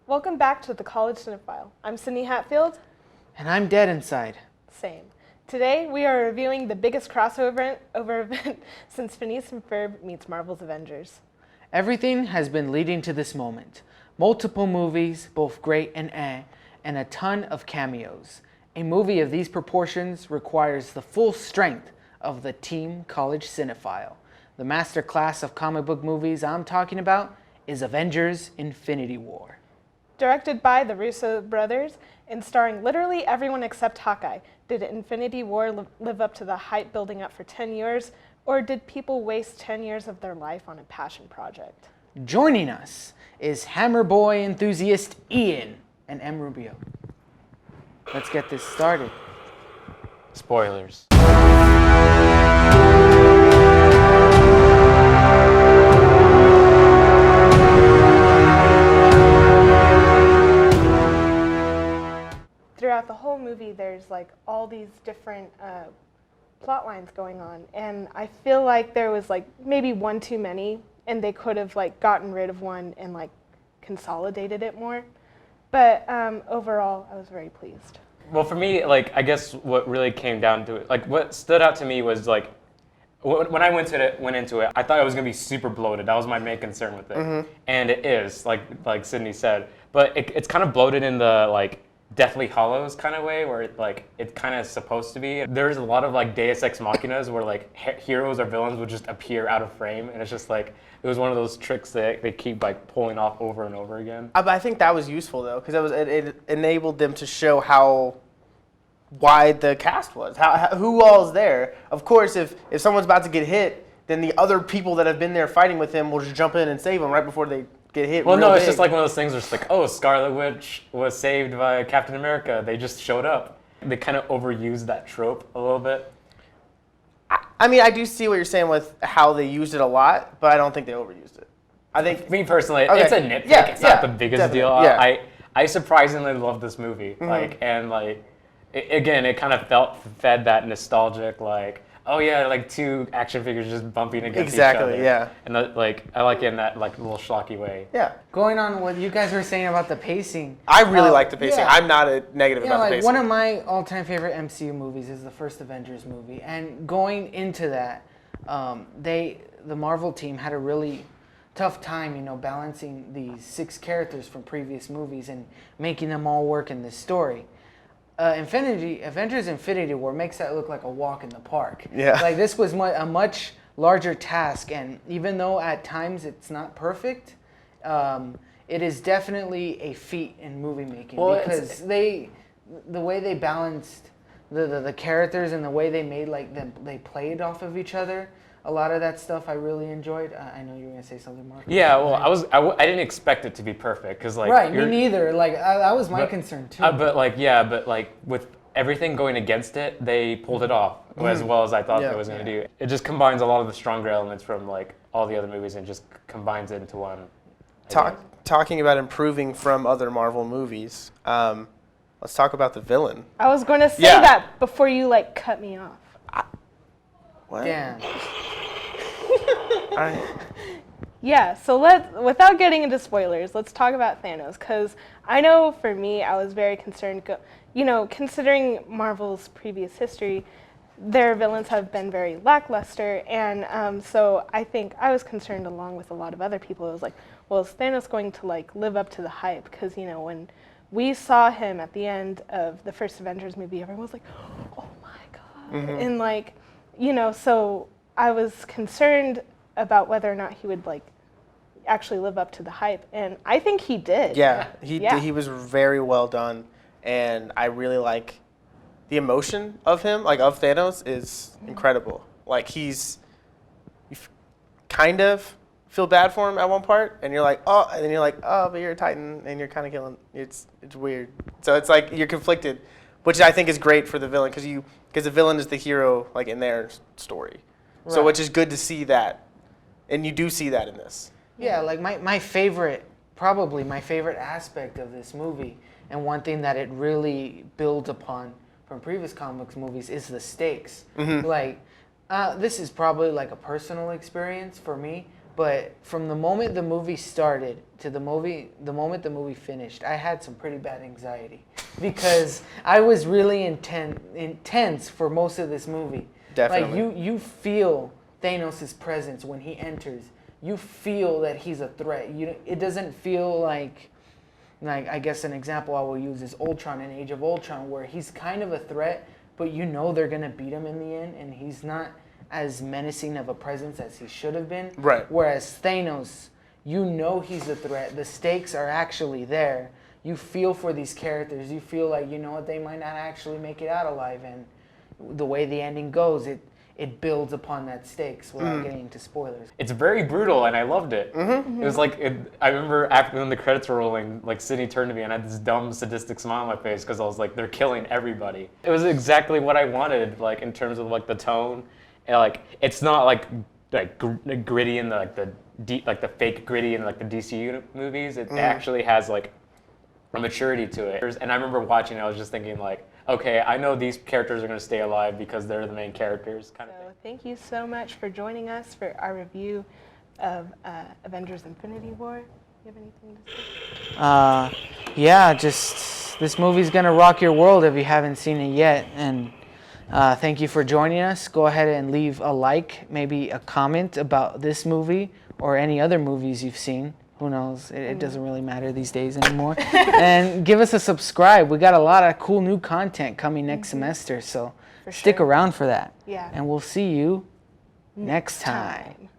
Welcome back to the College Cinephile. I'm Sydney Hatfield. And I'm dead inside. Same. Today we are reviewing the biggest crossover event since Phineas and Ferb meets Marvel's Avengers. Everything has been leading to this moment. Multiple movies, both great and a ton of cameos. A movie of these proportions requires the full strength of the Team College Cinephile. The master class of comic book movies I'm talking about is Avengers: Infinity War. Directed by the Russo brothers and starring literally everyone except Hawkeye, did Infinity War live up to the hype building up for 10 years, or did people waste 10 years of their life on a passion project? Joining us is Hammer Boy enthusiast Ian and M. Rubio. Let's get this started. Spoilers. Throughout the whole movie, there's like all these different plot lines going on, and I feel like there was like maybe one too many, and they could have like gotten rid of one and like consolidated it more. But overall, I was very pleased. Well, for me, like, I guess what really came down to it, like, what stood out to me was, like, when I went into it, I thought it was going to be super bloated. That was my main concern with it. Mm-hmm. And it is, like Sydney said. But it's kind of bloated in the, like, Deathly Hallows kind of way, where it kind of is supposed to be. There's a lot of like Deus Ex Machinas where like heroes or villains would just appear out of frame, and it's just like it was one of those tricks that they keep like pulling off over and over again. But I think that was useful though, because it enabled them to show how wide the cast was, who all's there. Of course, if someone's about to get hit, then the other people that have been there fighting with him will just jump in and save him right before they get hit. Well, no, it's big. just like one of those things where it's like, oh, Scarlet Witch was saved by Captain America. They just showed up. They kind of overused that trope a little bit. I mean, I do see what you're saying with how they used it a lot, but I don't think they overused it. I think, me personally, okay. It's a nitpick. Yeah, it's not the biggest deal. Yeah. I surprisingly love this movie. Mm-hmm. It kind of fed that nostalgic, like, oh yeah, like two action figures just bumping against each other. Exactly, yeah. And I like it in that like little schlocky way. Yeah. Going on what you guys were saying about the pacing. I really like the pacing. Yeah. I'm not a negative about the pacing. One of my all-time favorite MCU movies is the first Avengers movie, and going into that, the Marvel team had a really tough time, balancing these 6 characters from previous movies and making them all work in this story. Avengers: Infinity War makes that look like a walk in the park. Yeah. Like this was a much larger task, and even though at times it's not perfect, it is definitely a feat in movie making because the way they balanced the characters and the way they made they played off of each other. A lot of that stuff I really enjoyed. I know you were gonna say something, Mark. Yeah, well, I didn't expect it to be perfect because like right, me neither. Like that was my concern too. But with everything going against it, they pulled it off as well as I thought they was gonna do. It just combines a lot of the stronger elements from like all the other movies and just combines it into one. Talking about improving from other Marvel movies, let's talk about the villain. I was going to say that before you like cut me off. What? Damn. Yeah, so without getting into spoilers, let's talk about Thanos, because I know for me, I was very concerned, considering Marvel's previous history, their villains have been very lackluster, and so I think I was concerned along with a lot of other people. It was like, well, is Thanos going to like live up to the hype? Because, when we saw him at the end of the first Avengers movie, everyone was like, oh my God. Mm-hmm. And like, so I was concerned about whether or not he would like actually live up to the hype, and I think he did. Yeah, he was very well done, and I really like the emotion of him, like of Thanos, is incredible. Like you kind of feel bad for him at one part, and you're like, oh, and then you're like, oh, but you're a Titan, and you're kind of killing. It's weird. So it's like you're conflicted, which I think is great for the villain because the villain is the hero like in their story. Right. So which is good to see that. And you do see that in this. Yeah, like my favorite aspect of this movie, and one thing that it really builds upon from previous comics movies is the stakes. Mm-hmm. Like, this is probably like a personal experience for me, But from the moment the movie started to the moment the movie finished, I had some pretty bad anxiety because I was really intense for most of this movie. Definitely. Like you feel Thanos' presence when he enters. You feel that he's a threat. It doesn't feel like I guess an example I will use is Ultron in Age of Ultron, where he's kind of a threat, but you know they're gonna beat him in the end, and he's not as menacing of a presence as he should have been. Right. Whereas Thanos, you know he's a threat. The stakes are actually there. You feel for these characters. You feel like, you know what, they might not actually make it out alive. And the way the ending goes, it builds upon that stakes without getting into spoilers. It's very brutal, and I loved it. It was like, I remember after when the credits were rolling, like Sydney turned to me and I had this dumb sadistic smile on my face because I was like, they're killing everybody. It was exactly what I wanted, like in terms of like the tone. And, like it's not like gritty and like the fake gritty in like the DCU movies. It actually has like a maturity to it. And I remember watching it, I was just thinking like, okay, I know these characters are going to stay alive because they're the main characters, kind of thing. Thank you so much for joining us for our review of Avengers Infinity War. You have anything to say? Yeah, just this movie's gonna rock your world if you haven't seen it yet. And thank you for joining us. Go ahead and leave a like, maybe a comment about this movie or any other movies you've seen. Who knows? It doesn't really matter these days anymore. And give us a subscribe. We got a lot of cool new content coming next semester, so stick around for that. Yeah. And we'll see you next time.